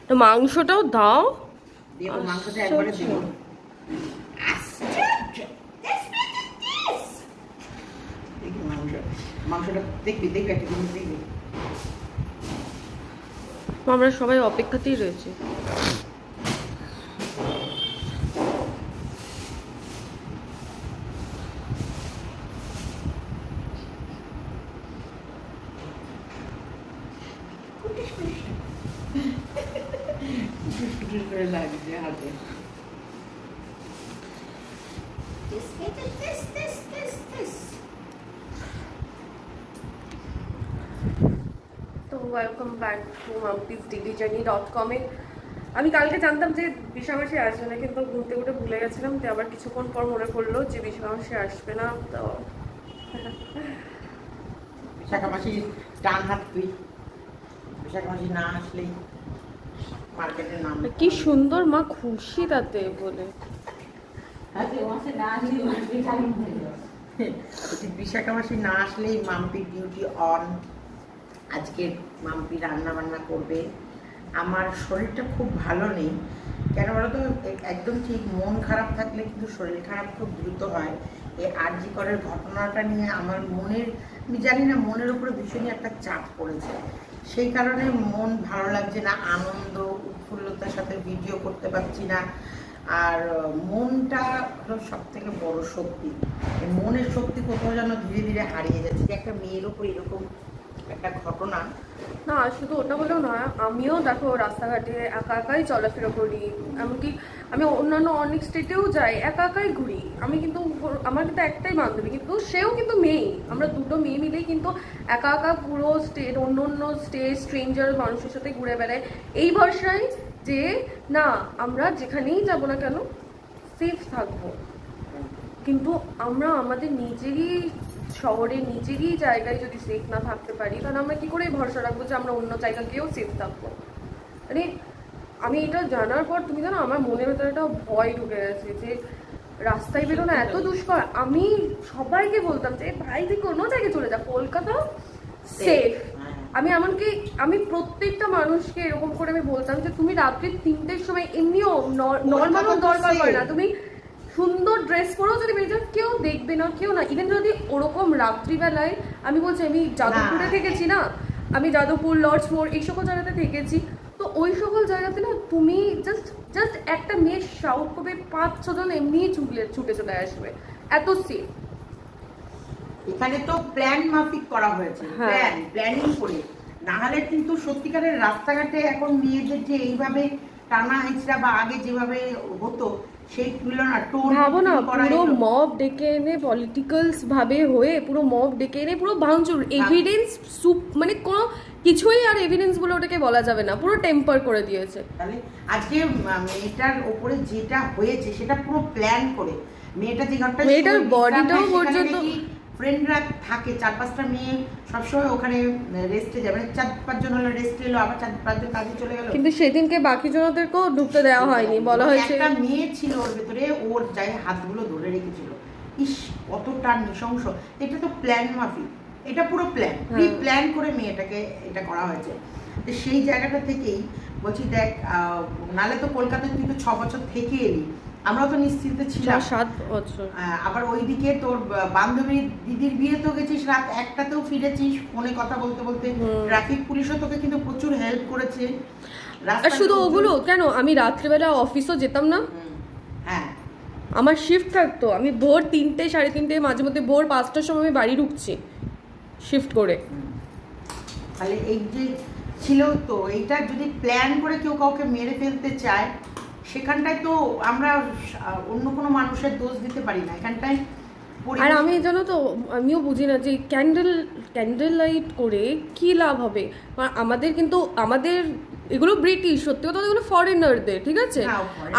তো মাংসটাও দাও। মাংসটা একবারে দেবো। মাংসটা দেখবি একটা জিনিস দেখবি, আমরা সবাই অপেক্ষাতেই রয়েছে। লাগছে হাতে। তো ওয়েলকাম ব্যাক টু mampizDailyjourney.com এ। আমি কালকে জানতাম যে বিশামাসি আসবে না, কিন্তু ঘুরতে ঘুরতে ভুলে গেছিলাম। তো আবার কিছুক্ষণ পর মনে পড়লো যে বিশামাসি আসবে না। তো বিশাখামাসি টান হাত তুই, বিশাখামাসি না আসলেই মার্কেটের নাম। কি সুন্দর মা খুশি তাতে বলে। বিশাখামাসি না আসলেই মাম্পির ডিউটি অন। আজকে মাম্পি রান্না বান্না করবে। আমার শরীরটা খুব ভালো নেই, কেন বলতো, একদম ঠিক মন খারাপ থাকলে কিন্তু শরীর খারাপ খুব দ্রুত হয়। এই আরজি করের ঘটনাটা নিয়ে আমার মনের, আমি জানি না, মনের উপরে ভীষণই একটা চাপ পড়েছে। সেই কারণে মন ভালো লাগছে না, আনন্দ উৎফুল্লতার সাথে ভিডিও করতে পারছি না। আর মনটা হলো সব থেকে বড় শক্তি। মনের শক্তি কোথাও যেন ধীরে ধীরে হারিয়ে যাচ্ছে। যে একটা মেয়ের উপর এরকম একটা ঘটনা না, শুধু ওটা বলেও নয়, আমিও দেখো রাস্তাঘাটে একা একাই চলাফেরা করি। এমনকি আমি অন্যান্য অনেক স্টেটেও যাই, একা একাই ঘুরি। আমি কিন্তু, আমার কিন্তু একটাই বান্ধবী, কিন্তু সেও কিন্তু মেয়ে। আমরা দুটো মেয়ে মিলেই কিন্তু একা একা পুরো স্টেট, অন্য অন্য স্টেট, স্ট্রেঞ্জার মানুষের সাথে ঘুরে বেড়াই, এই ভরসায় যে না আমরা যেখানেই যাবো না কেন সেফ থাকবো। কিন্তু আমরা আমাদের নিজেরই শহরে, নিজেরই জায়গায় যদি সেফ না থাকতে পারি, তাহলে আমরা কি করে ভরসা রাখবো যে আমরা অন্য জায়গা গিয়েও সেফ থাকবো? মানে আমি এটা জানার পর, তুমি জানো, আমার মনের ভেতরে একটা ভয় ঢুকে গেছে যে রাস্তায় বেরোনো এত দুষ্কর। আমি সবাইকে বলতাম যে ভাই তুই কোনো জায়গায় চলে যা, কলকাতা সেফ। আমি এমনকি আমি প্রত্যেকটা মানুষকে এরকম করে আমি বলতাম যে তুমি রাত্রি 3টের সময় এমনিও নর্মালও দরকার হয় না, তুমি সুন্দর ড্রেস পরেও যদি বেরিয়ে যাও কেউ দেখবে না, কেউ না। ইভেন যদি ওরকম রাত্রিবেলায়, আমি বলছি আমি যাদবপুরে থেকেছি না, আমি যাদবপুর, লর্ডস মোড়, এই সকল জায়গাতে থেকেছি। তো ওই সকল জায়গাতে না তুমি জাস্ট একটা মেয়ে শাউট করবে, 5-6 জন এমনি ছুটে চলে আসবে, এত সেফ। এখানে তো প্ল্যান মাফিক করা হয়েছে, প্ল্যানিং করে। না হলে কিন্তু সত্যিকারের রাস্তাঘাটে এখন মেয়েদের যে এইভাবে টানা হেঁচড়া বা আগে যেভাবে হতো সেই তুলনা, ভাবো না, পুরো মব ডেকে এনে, পলিটিক্যালস ভাবে হয়ে পুরো মব ডেকে এনে পুরো ভাঙচুর, এভিডেন্স মানে কোনো কিছুই আর এভিডেন্স বলে ওটাকে বলা যাবে না, পুরো টেম্পার করে দিয়েছে। তাহলে আজকে মেয়েটার উপরে যেটা হয়েছে সেটা পুরো প্ল্যান করে। মেয়েটা যে ঘরটা, মেয়েটার বডিটাও পর্যন্ত, ফ্রেন্ডরা থাকে 4-5টা মেয়ে সবসময় ওখানে রেস্টে যাবে, 4-5 জন হলো রেস্টে এলো, আবার 4-5 জন কাজে চলে গেল। কিন্তু সেদিনকে বাকি জনদেরকেও ঢুকতে দেওয়া হয়নি, বলা হয়েছে একটা মেয়ে ছিল ওর ভেতরে, ওর গায়ে হাতগুলো ধরে রেখেছিল। ইস, কতটা নৃশংস! এটা তো প্ল্যান মাফিক, এটা পুরো প্ল্যান করে মেয়েটাকে এটা করা হয়েছে। তো সেই জায়গাটা থেকেই বলছি, দেখ, নালে তো কলকাতায় তুই তো 6 বছর থেকে এলি, আমরা তো নিশ্চিন্তে ছিলাম 7 বছর। আবার ওইদিকে তোর বান্ধবীর দিদির বিয়ে তো গেছিস, রাত 1টাতেও ফিরেছিস ফোনে কথা বলতে বলতে। ট্রাফিক পুলিশও তোকে কিন্তু প্রচুর হেল্প করেছে। আর শুধু ওগুলো কেন, আমি রাত্রিবেলা অফিসও যেতাম না। হ্যাঁ, আমার শিফট থাকতো, আমি ভোর 3টে, 3:30, মাঝে মধ্যে ভোর 5টার সময় আমি বাড়ি ঢুকছি শিফট করে। তাহলে এই যে ছিল, তো এইটা যদি প্ল্যান করে কেউ কাউকে মেরে ফেলতে চায়, সেখানটায় তো আমরা অন্য কোনো মানুষের দোষ দিতে পারি না এখানটায়। আর আমি জানো তো, আমিও বুঝি না যে ক্যান্ডেল লাইট করে কি লাভ হবে। আমাদের কিন্তু, আমাদের এগুলো ব্রিটিশ, সত্যি কথা এগুলো ফরেনারদের, ঠিক আছে।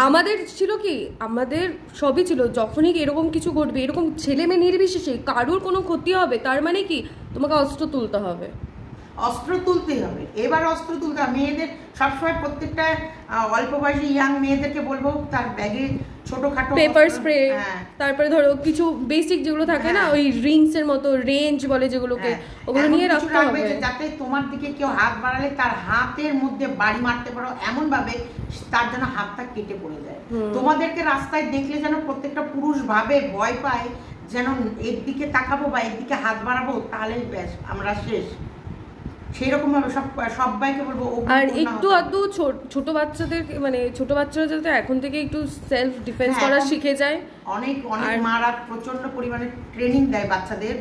আমাদের ছিল কি, আমাদের সবই ছিল, যখনই এরকম কিছু ঘটবে, এরকম ছেলে মেয়ে নির্বিশেষে কারোর কোনো ক্ষতি হবে, তার মানে কি তোমাকে অস্ত্র তুলতে হবে। অস্ত্র তুলতেই হবে, এবার অস্ত্র তুলতে হবে। মেয়েদের সবসময় প্রত্যেকটা অল্প বয়সী ইয়াং মেয়েদেরকে বলবো তার ব্যাগে ছোটখাটো পেপার স্প্রে, তারপরে ধরো কিছু বেসিক যেগুলো থাকে না ওই রিংস এর মতো রেঞ্জ বলে যেগুলোকে, ওগুলো নিয়ে রাখতে হবে যাতে তোমার দিকে কেউ হাত বাড়ালে তার হাতের মধ্যে বাড়ি মারতে পারো এমন ভাবে তার যেন হাতটা কেটে পড়ে যায়। তোমাদেরকে রাস্তায় দেখলে যেন প্রত্যেকটা পুরুষ ভাবে ভয় পায় যেন এর দিকে তাকাবো বা এর দিকে হাত বাড়াবো তাহলে ব্যাস আমরা শেষ। সেরকম ভাবে সবাইকে বলবো। আর একটু আধটু ছোট বাচ্চাদের মানে ছোট বাচ্চারা যাতে এখন থেকে একটু সেলফ ডিফেন্স করা শিখে যায়। অনেক মারা প্রচন্ড পরিমাণে ট্রেনিং দেয় বাচ্চাদের,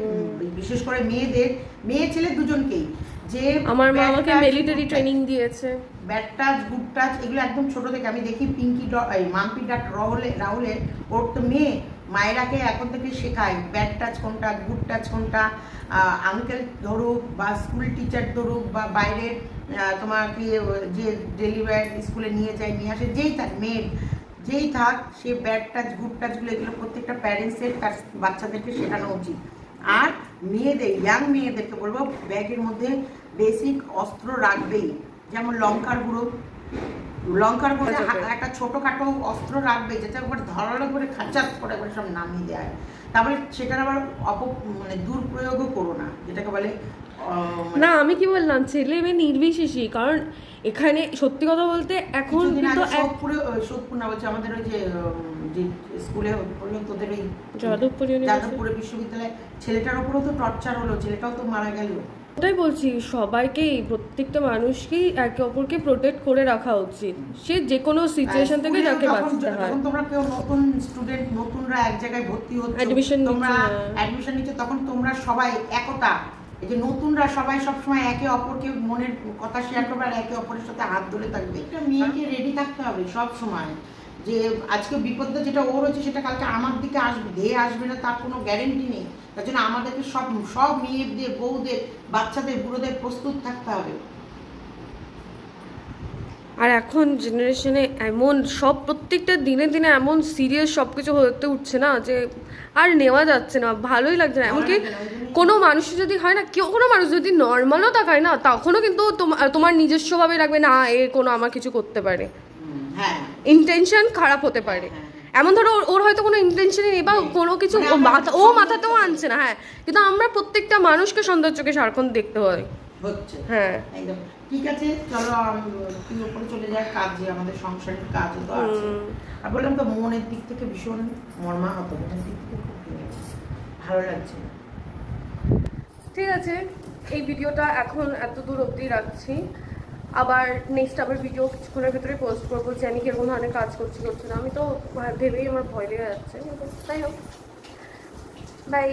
বিশেষ করে মেয়েদের, মেয়ে ছেলে দুজনকেই। যে আমার মা আমাকে মিলিটারি ট্রেনিং দিয়েছে। ব্যাড টাচ, গুড টাচ এগুলো একদম ছোট থেকে আমি দেখি। পিঙ্কি মাম্পি ডাট রাহুলের ওর তো মেয়ে, মায়েরাকে এখন থেকে শেখায় ব্যাড টাচ কোনটা, গুড টাচ কোনটা। আঙ্কেল ধরুক বা স্কুল টিচার ধরুক বা বাইরে তোমাকে যে ডেলিভারি স্কুলে নিয়ে যায় নিয়ে আসে, যেই থাক মেয়ের যেই থাক, সে ব্যাড টাচ গুড টাচগুলো এগুলো প্রত্যেকটা প্যারেন্টসের তার বাচ্চাদেরকে শেখানো উচিত। আর মেয়েদের, ইয়াং মেয়েদেরকে বলবো ব্যাগের মধ্যে বেসিক অস্ত্র রাখবেই, যেমন লঙ্কার গুঁড়ো একটা ছোটখাটো অস্ত্র রাখবে, যেটা একবার ধরালো করে খাঁচাত করে একবার সব নামিয়ে দেয়। তারপরে সেটার আবার মানে দুর্প্রয়োগও করো না, যেটাকে বলে না। আমি কি বললাম, ছেলে মেয়ে নির্বিশেষই, কারণ এখানে সত্যি কথা বলতে এখন কিন্তু সোদপুর না বলছে আমাদের ওই যে স্কুলে হলো তোদের ওই যাদবপুরে বিশ্ববিদ্যালয়ে ছেলেটার উপরেও তো টর্চার হলো, ছেলেটাও তো মারা গেল। ওটাই বলছি, সবাইকেই প্রত্যেকটা মানুষকেই একে অপরকে প্রোটেক্ট করে রাখা উচিত, সে যে কোনো সিচুয়েশন থেকে যাকে বাঁচতে হয়। যখন তোমরা কেউ নতুন স্টুডেন্ট, নতুনরা এক জায়গায় ভর্তি হচ্ছে, তোমরা অ্যাডমিশন নিচ্ছ, তখন তোমরা সবাই একতা, এই যে নতুনরা সবাই সবসময় একে অপরকে মনের কথা শেয়ার করবে আর একে অপরের সাথে হাত ধরে থাকবে। একটা মেয়েকে রেডি থাকতে হবে সব সময়, যে আজকে বিপদটা যেটা ওর হচ্ছে সেটা কালকে আমার দিকে আসবে, ধেয়ে আসবে না তার কোনো গ্যারেন্টি নেই। তার জন্য আমাদেরকে সব মেয়েদের, বউদের, বাচ্চাদের, বুড়োদের প্রস্তুত থাকতে হবে। আর এখন জেনারেশনে এমন সব প্রত্যেকটা দিনে দিনে এমন সিরিয়াস সবকিছু হতে উঠছে না যে আর নেওয়া যাচ্ছে না, ভালোই লাগছে না। এমনকি কোনো মানুষ যদি হয় না, কোনো মানুষ যদি নর্মালও তাকায় না, তখনও কিন্তু তোমার নিজস্বভাবে লাগবে না এ কোনো আমার কিছু করতে পারে, ইন্টেনশন খারাপ হতে পারে। এমন ধরো ওর হয়তো কোনো ইন্টেনশনই নেই বা কোনো কিছু ও মাথাতেও আনছে না, হ্যাঁ, কিন্তু আমরা প্রত্যেকটা মানুষকে সৌন্দর্যকে সারাক্ষণ দেখতে হয় হচ্ছে। হ্যাঁ একদম ঠিক আছে, চলো তুই উপরে চলে যায়, কাজে আমাদের সংসারের কাজও তো আছে। আর বললাম তো মনের দিক থেকে ভীষণ মর্মাহত, মনের দিক থেকে খুব ভালো লাগছে। ঠিক আছে, এই ভিডিওটা এখন এত দূর অবধি রাখছি। আবার নেক্সট আবার ভিডিও কিছুক্ষণের ভিতরে পোস্ট করবো যে আমি কিরকম ধরনের কাজ করছি না। আমি তো ভেবেই আমার ভয় লেগে যাচ্ছে। তাই হোক, বাই,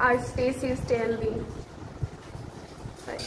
আর stay safe, stay healthy, by.